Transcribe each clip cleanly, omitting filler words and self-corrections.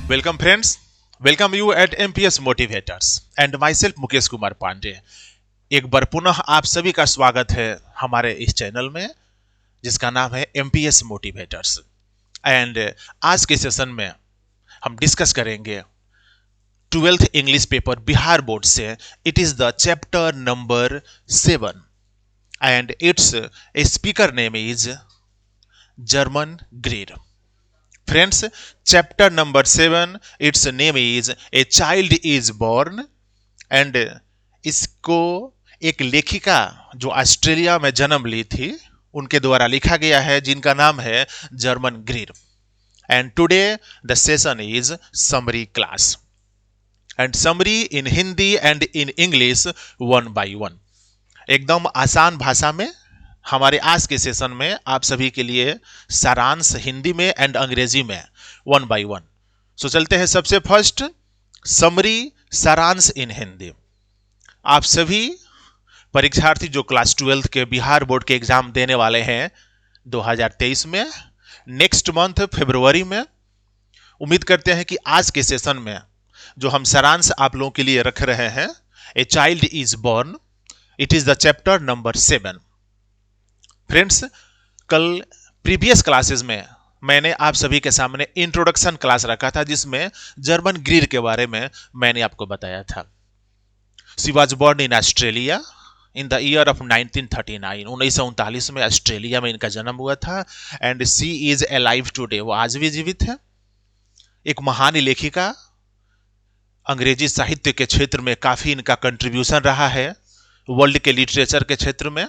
Welcome friends, welcome you at MPS Motivators and myself Mukesh Kumar Pandey. एक बार पुनः आप सभी का स्वागत है हमारे इस चैनल में जिसका नाम है MPS Motivators। एंड आज के सेशन में हम डिस्कस करेंगे 12th English paper Bihar board से। It is the chapter number 7 and its speaker name is Germaine Greer. Friends, chapter number 7 its name is a child is born and इसको एक लेखिका जो ऑस्ट्रेलिया में जन्म ली थी उनके द्वारा लिखा गया है जिनका नाम है Germaine Greer. And today the session is summary class and summary in Hindi and in English 1 by 1। एकदम आसान भाषा में हमारे आज के सेशन में आप सभी के लिए सारांश हिंदी में एंड अंग्रेजी में 1 by 1। सो चलते हैं सबसे फर्स्ट समरी सारांश इन हिंदी। आप सभी परीक्षार्थी जो क्लास 12 के बिहार बोर्ड के एग्जाम देने वाले हैं 2023 में नेक्स्ट मंथ फरवरी में, उम्मीद करते हैं कि आज के सेशन में जो हम सारांश आप लोगों के लिए रख रहे हैं ए child is born, it is the chapter number 7। Friends, कल प्रीवियस क्लासेस में मैंने आप सभी के सामने इंट्रोडक्शन क्लास रखा था जिसमें जर्मन ग्रीड के बारे में मैंने आपको बताया था। She was born in Australia in the year of 1939। 1939 में ऑस्ट्रेलिया में इनका जन्म हुआ था and she is alive today. वो आज भी जीवित है। एक महान लेखिका, अंग्रेजी साहित्य के क्षेत्र में काफी इनका कंट्रीब्यूशन रहा है, वर्ल्ड के लिटरेचर के क्षेत्र में।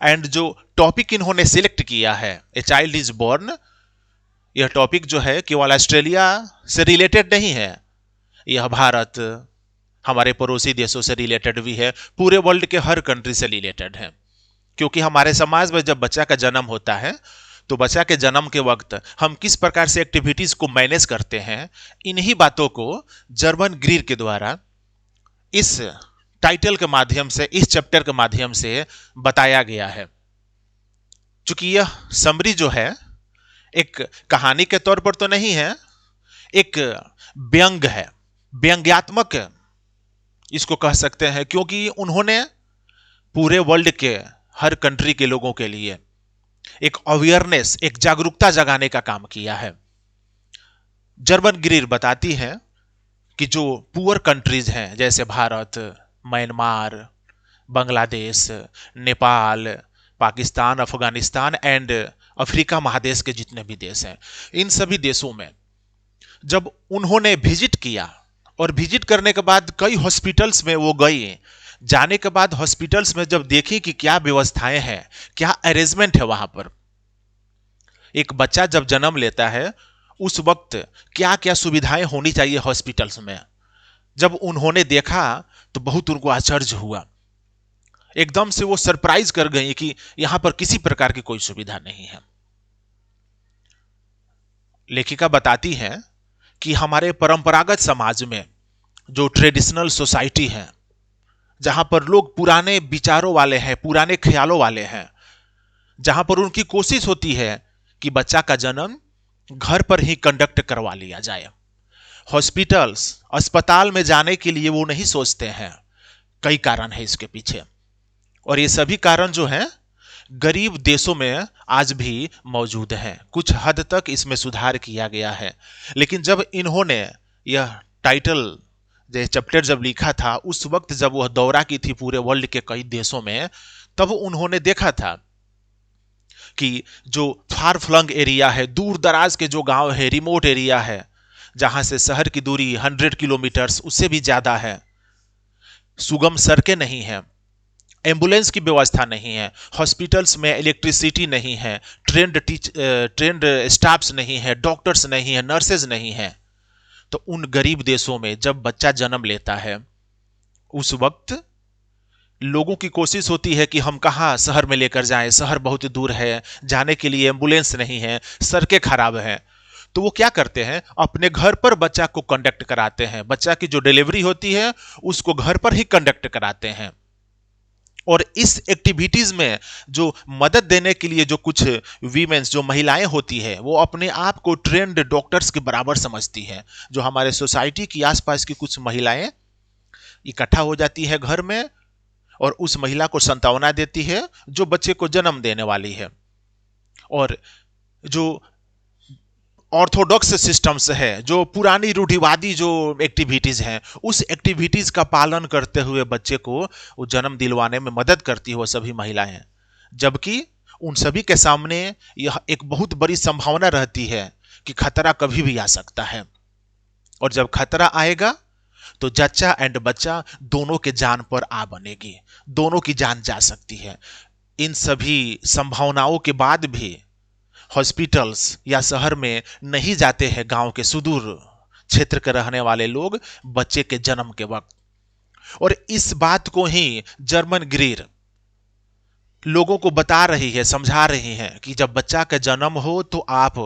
एंड जो टॉपिक इन्होंने सिलेक्ट किया है ए चाइल्ड इज बॉर्न, यह टॉपिक जो है केवल ऑस्ट्रेलिया से रिलेटेड नहीं है, यह भारत, हमारे पड़ोसी देशों से रिलेटेड भी है, पूरे वर्ल्ड के हर कंट्री से रिलेटेड है। क्योंकि हमारे समाज में जब बच्चा का जन्म होता है तो बच्चा के जन्म के वक्त हम किस प्रकार से एक्टिविटीज को मैनेज करते हैं, इन्हीं बातों को जर्मन ग्रीड के द्वारा इस टाइटल के माध्यम से, इस चैप्टर के माध्यम से बताया गया है। चूंकि यह समरी जो है एक कहानी के तौर पर तो नहीं है, एक व्यंग है, व्यंग्यात्मक इसको कह सकते हैं, क्योंकि उन्होंने पूरे वर्ल्ड के हर कंट्री के लोगों के लिए एक अवेयरनेस, एक जागरूकता जगाने का काम किया है। जर्मन ग्रीड बताती है कि जो पुअर कंट्रीज हैं जैसे Bharat, Myanmar, Bangladesh, Nepal, Pakistan, Afghanistan and Africa महादेश के जितने भी देश हैं, इन सभी देशों में जब उन्होंने विजिट किया और विजिट करने के बाद कई हॉस्पिटल्स में वो गई, जाने के बाद हॉस्पिटल्स में जब देखी कि क्या व्यवस्थाएं हैं, क्या अरेंजमेंट है वहां पर, एक बच्चा जब जन्म लेता है उस वक्त क्या क्या सुविधाएं होनी चाहिए हॉस्पिटल्स में, जब उन्होंने देखा तो बहुत उनको आश्चर्य हुआ। एकदम से वो सरप्राइज कर गई कि यहां पर किसी प्रकार की कोई सुविधा नहीं है। लेखिका बताती है कि हमारे परंपरागत समाज में जो ट्रेडिशनल सोसाइटी है, जहां पर लोग पुराने विचारों वाले हैं, पुराने ख्यालों वाले हैं, जहां पर उनकी कोशिश होती है कि बच्चा का जन्म घर पर ही कंडक्ट करवा लिया जाए, हॉस्पिटल्स, अस्पताल में जाने के लिए वो नहीं सोचते हैं। कई कारण है इसके पीछे, और ये सभी कारण जो हैं गरीब देशों में आज भी मौजूद हैं। कुछ हद तक इसमें सुधार किया गया है, लेकिन जब इन्होंने यह टाइटल चैप्टर जब लिखा था उस वक्त जब वह दौरा की थी पूरे वर्ल्ड के कई देशों में, तब उन्होंने देखा था कि जो फार फ्लंग एरिया है, दूर दराज के जो गांव है, रिमोट एरिया है, जहां से शहर की दूरी 100 किलोमीटर्स उससे भी ज्यादा है, सुगम सड़कें नहीं है, एम्बुलेंस की व्यवस्था नहीं है, हॉस्पिटल्स में इलेक्ट्रिसिटी नहीं है, ट्रेंड स्टाफ्स नहीं है, डॉक्टर्स नहीं है, नर्सेज नहीं है। तो उन गरीब देशों में जब बच्चा जन्म लेता है उस वक्त लोगों की कोशिश होती है कि हम कहाँ शहर में लेकर जाएं, शहर बहुत दूर है, जाने के लिए एम्बुलेंस नहीं है, सड़कें खराब हैं। तो वो क्या करते हैं, अपने घर पर बच्चा को कंडक्ट कराते हैं, बच्चा की जो डिलीवरी होती है उसको घर पर ही कंडक्ट कराते हैं। और इस एक्टिविटीज में जो मदद देने के लिए जो कुछ वीमेंस जो महिलाएं होती है वो अपने आप को ट्रेंड डॉक्टर्स के बराबर समझती है। जो हमारे सोसाइटी की आसपास की कुछ महिलाएं इकट्ठा हो जाती है घर में और उस महिला को सांत्वना देती है जो बच्चे को जन्म देने वाली है। और जो ऑर्थोडॉक्स सिस्टम्स है, जो पुरानी रूढ़िवादी जो एक्टिविटीज हैं, उस एक्टिविटीज का पालन करते हुए बच्चे को वो जन्म दिलवाने में मदद करती हो सभी महिलाएं। जबकि उन सभी के सामने यह एक बहुत बड़ी संभावना रहती है कि खतरा कभी भी आ सकता है, और जब खतरा आएगा तो जच्चा एंड बच्चा दोनों के जान पर आ बनेगी, दोनों की जान जा सकती है। इन सभी संभावनाओं के बाद भी हॉस्पिटल्स या शहर में नहीं जाते हैं गांव के सुदूर क्षेत्र के रहने वाले लोग बच्चे के जन्म के वक्त। और इस बात को ही जर्मन ग्रीर लोगों को बता रही है, समझा रही है कि जब बच्चा का जन्म हो तो आप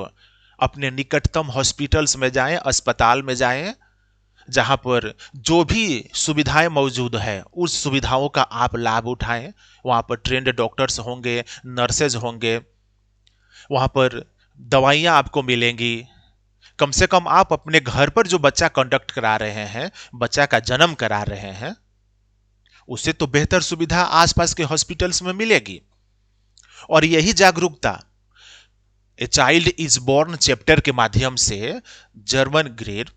अपने निकटतम हॉस्पिटल्स में जाएं, अस्पताल में जाएं, जहां पर जो भी सुविधाएं मौजूद है उस सुविधाओं का आप लाभ उठाएं। वहां पर ट्रेंड डॉक्टर्स होंगे, नर्सेज होंगे, वहां पर दवाइयां आपको मिलेंगी। कम से कम आप अपने घर पर जो बच्चा कंडक्ट करा रहे हैं, बच्चा का जन्म करा रहे हैं, उससे तो बेहतर सुविधा आसपास के हॉस्पिटल्स में मिलेगी। और यही जागरूकता a child is born chapter के माध्यम से जर्मन ग्रीर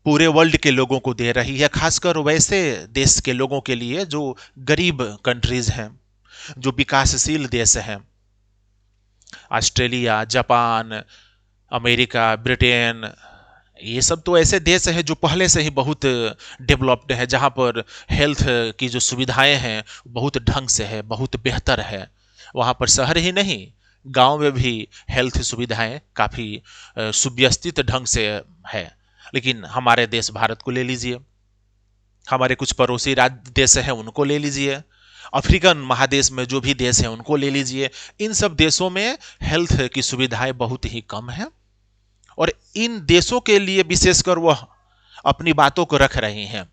पूरे वर्ल्ड के लोगों को दे रही है, खासकर वैसे देश के लोगों के लिए जो गरीब कंट्रीज हैं, जो विकासशील देश हैं। ऑस्ट्रेलिया, जापान, अमेरिका, ब्रिटेन, ये सब तो ऐसे देश हैं जो पहले से ही बहुत डेवलप्ड है, जहां पर हेल्थ की जो सुविधाएं हैं बहुत ढंग से है, बहुत बेहतर है। वहां पर शहर ही नहीं, गांव में भी हेल्थ सुविधाएं काफी सुव्यवस्थित ढंग से है। लेकिन हमारे देश भारत को ले लीजिए, हमारे कुछ पड़ोसी राज्य देश हैं उनको ले लीजिए, अफ्रीकन महादेश में जो भी देश हैं उनको ले लीजिए, इन सब देशों में हेल्थ की सुविधाएं बहुत ही कम है। और इन देशों के लिए विशेषकर वह अपनी बातों को रख रही हैं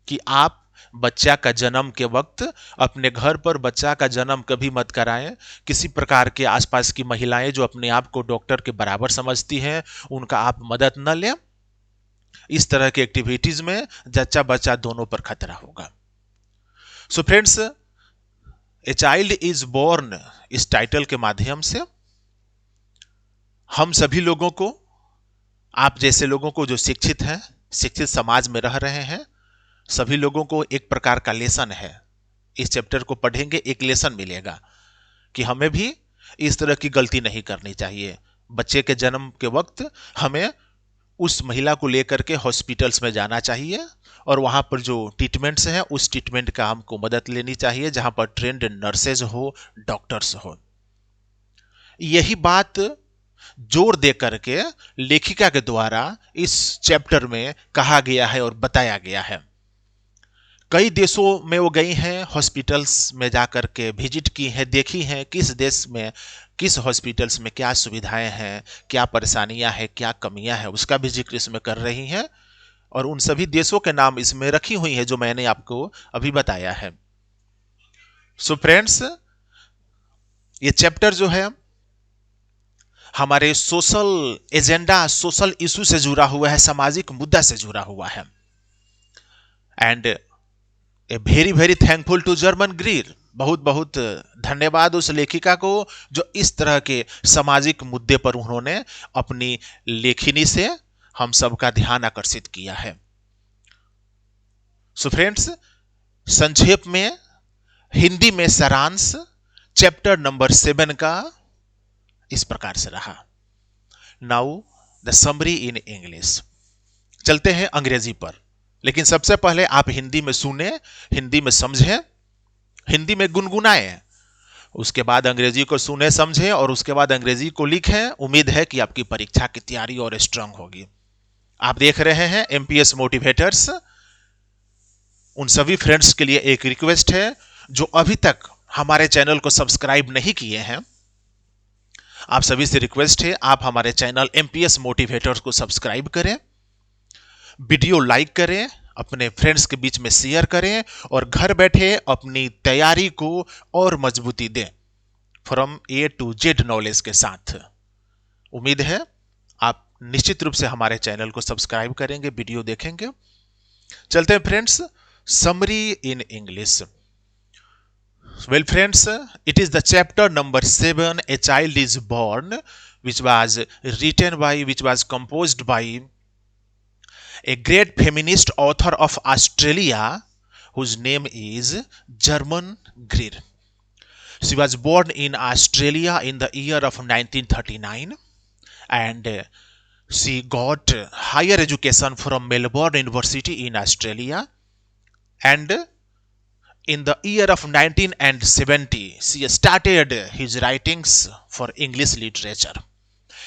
कि आप बच्चा का जन्म के वक्त अपने घर पर बच्चा का जन्म कभी मत कराएं। किसी प्रकार के आसपास की महिलाएं जो अपने आप को डॉक्टर के बराबर समझती हैं, उनका आप मदद न लें। इस तरह की एक्टिविटीज में जच्चा बच्चा दोनों पर खतरा होगा। So friends, a child is born इस टाइटल के माध्यम से हम सभी लोगों को, आप जैसे लोगों को जो शिक्षित हैं, शिक्षित समाज में रह रहे हैं, सभी लोगों को एक प्रकार का लेसन है। इस चैप्टर को पढ़ेंगे एक लेसन मिलेगा कि हमें भी इस तरह की गलती नहीं करनी चाहिए। बच्चे के जन्म के वक्त हमें उस महिला को लेकर के हॉस्पिटल्स में जाना चाहिए और वहां पर जो ट्रीटमेंट्स हैं उस ट्रीटमेंट का हमको मदद लेनी चाहिए, जहां पर ट्रेंड नर्सेज हो, डॉक्टर्स हो। यही बात जोर दे करके लेखिका के द्वारा इस चैप्टर में कहा गया है और बताया गया है। कई देशों में वो गई हैं, हॉस्पिटल्स में जाकर के विजिट की हैं, देखी हैं किस देश में किस हॉस्पिटल्स में क्या सुविधाएं हैं, क्या परेशानियां हैं, क्या कमियां हैं, उसका भी जिक्र इसमें कर रही हैं। और उन सभी देशों के नाम इसमें रखी हुई है जो मैंने आपको अभी बताया है। सो फ्रेंड्स, ये चैप्टर जो है हमारे सोशल एजेंडा, सोशल इशू से जुड़ा हुआ है, सामाजिक मुद्दा से जुड़ा हुआ है। And a very very thankful to Germaine Greer, बहुत बहुत धन्यवाद उस लेखिका को जो इस तरह के सामाजिक मुद्दे पर उन्होंने अपनी लेखनी से हम सबका ध्यान आकर्षित किया है। सो फ्रेंड्स, संक्षेप में हिंदी में सारांश चैप्टर नंबर 7 का इस प्रकार से रहा। Now the summary in English. चलते हैं अंग्रेजी पर, लेकिन सबसे पहले आप हिंदी में सुने, हिंदी में समझें, हिंदी में गुनगुनाएं, उसके बाद अंग्रेजी को सुने समझें और उसके बाद अंग्रेजी को लिखें। उम्मीद है कि आपकी परीक्षा की तैयारी और स्ट्रांग होगी। आप देख रहे हैं एमपीएस मोटिवेटर्स। उन सभी फ्रेंड्स के लिए एक रिक्वेस्ट है जो अभी तक हमारे चैनल को सब्सक्राइब नहीं किए हैं, आप सभी से रिक्वेस्ट है आप हमारे चैनल एमपीएस मोटिवेटर्स को सब्सक्राइब करें, वीडियो लाइक करें, अपने फ्रेंड्स के बीच में शेयर करें और घर बैठे अपनी तैयारी को और मजबूती दें from a to z knowledge के साथ। उम्मीद है आप निश्चित रूप से हमारे चैनल को सब्सक्राइब करेंगे, वीडियो देखेंगे। चलते हैं friends, summary in English. Well friends, it is the chapter number 7, A Child is Born, which was composed by a great feminist author of Australia whose name is German Greer. She was born in Australia in the year of 1939 and she got higher education from Melbourne University in Australia, and in the year of 1970 she started his writings for English literature.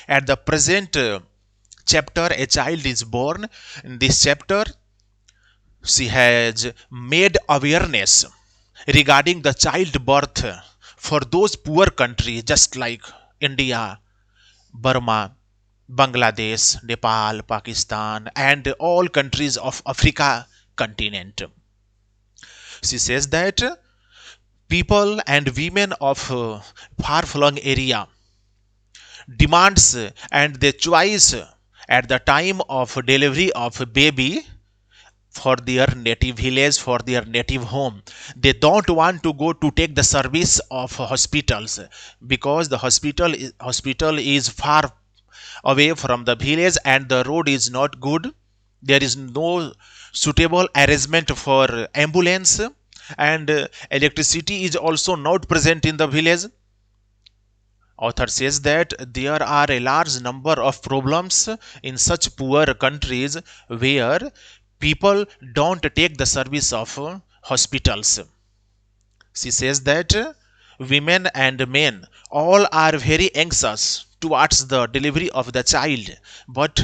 At the present chapter, A Child is Born, in this chapter she has made awareness regarding the childbirth for those poor countries just like India, Burma, Bangladesh, Nepal, Pakistan, and all countries of Africa continent. She says that people and women of far-flung area demands and their choice at the time of delivery of baby for their native village, for their native home. They don't want to go to take the service of hospitals because the hospital is far away from the village and the road is not good. There is no suitable arrangement for ambulance, and electricity is also not present in the village. Author says that there are a large number of problems in such poor countries where people don't take the service of hospitals. She says that women and men all are very anxious towards the delivery of the child, but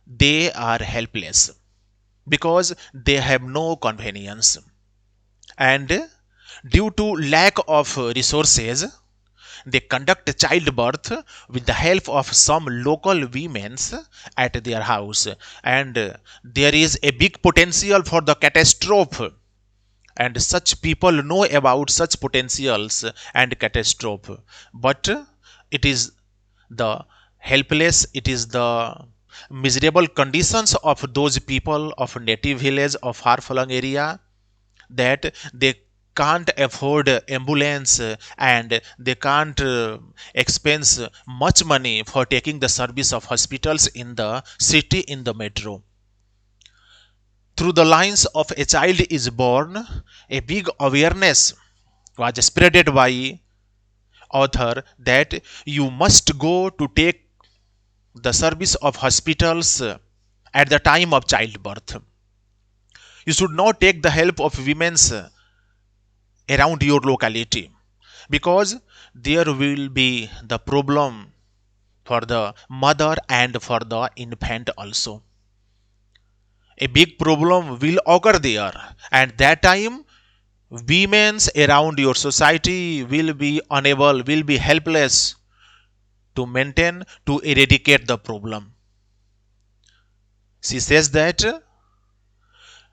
they are helpless because they have no convenience, and due to lack of resources they conduct childbirth with the help of some local women at their house, and there is a big potential for the catastrophe, and such people know about such potentials and catastrophe, but it is the helpless, it is the miserable conditions of those people of native village of far-flung area that they can't afford ambulance and they can't expense much money for taking the service of hospitals in the city, in the metro. Through the lines of A Child is Born, a big awareness was spreaded by author that you must go to take the service of hospitals at the time of childbirth. You should not take the help of women's around your locality because there will be the problem for the mother and for the infant also. A big problem will occur there, and that time women around your society will be unable, will be helpless to maintain, to eradicate the problem. She says that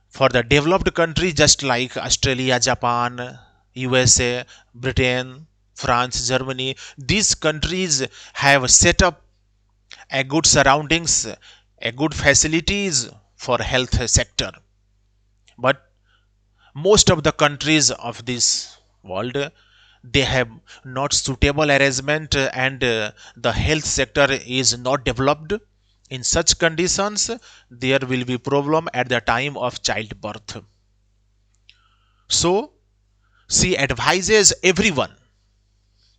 for the developed country just like Australia, Japan, USA, Britain, France, Germany, these countries have set up a good surroundings, a good facilities for health sector. But most of the countries of this world, they have not suitable arrangement and the health sector is not developed. In such conditions, there will be problem at the time of childbirth. So, she advises everyone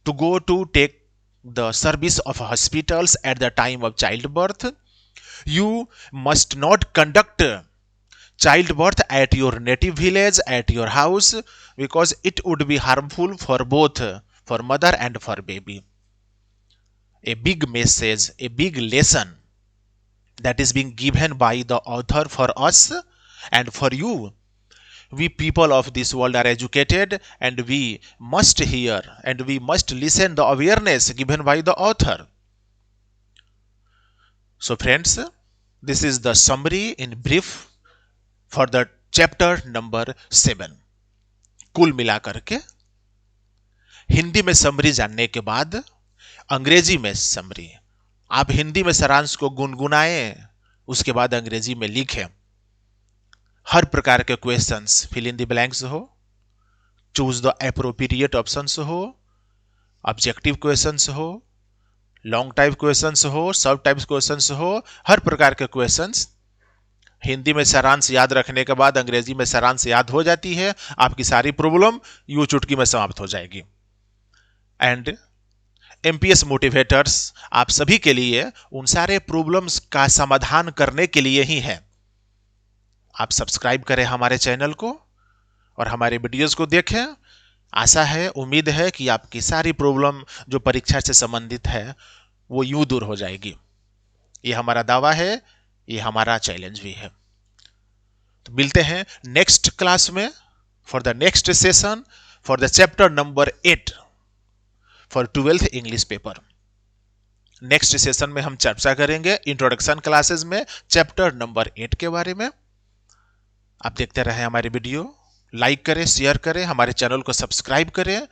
to go to take the service of hospitals at the time of childbirth. You must not conduct childbirth at your native village, at your house, because it would be harmful for both, for mother and for baby. A big message, a big lesson that is being given by the author for us and for you. We people of this world are educated and we must hear and we must listen the awareness given by the author. So friends, this is the summary in brief for the chapter number 7। कुल मिलाकर के हिंदी में summary जानने के बाद अंग्रेजी में summary. आप हिंदी में सारांश को गुनगुनाएं, उसके बाद अंग्रेजी में लिखें। हर प्रकार के questions fill in the blanks हो, चूज द एप्रोप्रिएट ऑप्शंस हो, ऑब्जेक्टिव क्वेश्चंस हो, लॉन्ग टाइप क्वेश्चंस हो, सब टाइप्स क्वेश्चंस हो, हर प्रकार के क्वेश्चंस। हिंदी में सारांश याद रखने के बाद अंग्रेजी में सारांश याद हो जाती है, आपकी सारी प्रॉब्लम यूं चुटकी में समाप्त हो जाएगी। एंड एमपीएस मोटिवेटर्स आप सभी के लिए उन सारे प्रॉब्लम्स का समाधान करने के लिए ही है। आप सब्सक्राइब करें हमारे चैनल को और हमारे वीडियोस को देखें। आशा है, उम्मीद है कि आपकी सारी प्रॉब्लम जो परीक्षा से संबंधित है वो यूं दूर हो जाएगी। ये हमारा दावा है, ये हमारा चैलेंज भी है। तो मिलते हैं नेक्स्ट क्लास में for the next session for the chapter number 8 for 12th English paper. Next session में हम चर्चा करेंगे इंट्रोडक्शन क्लासेस में चैप्टर नंबर 8 के बारे में। आप देखते रहें हमारी वीडियो, लाइक करें, शेयर करें, हमारे चैनल को सब्सक्राइब करें।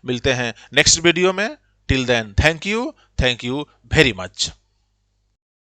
मिलते हैं नेक्स्ट वीडियो में। Till then thank you very much.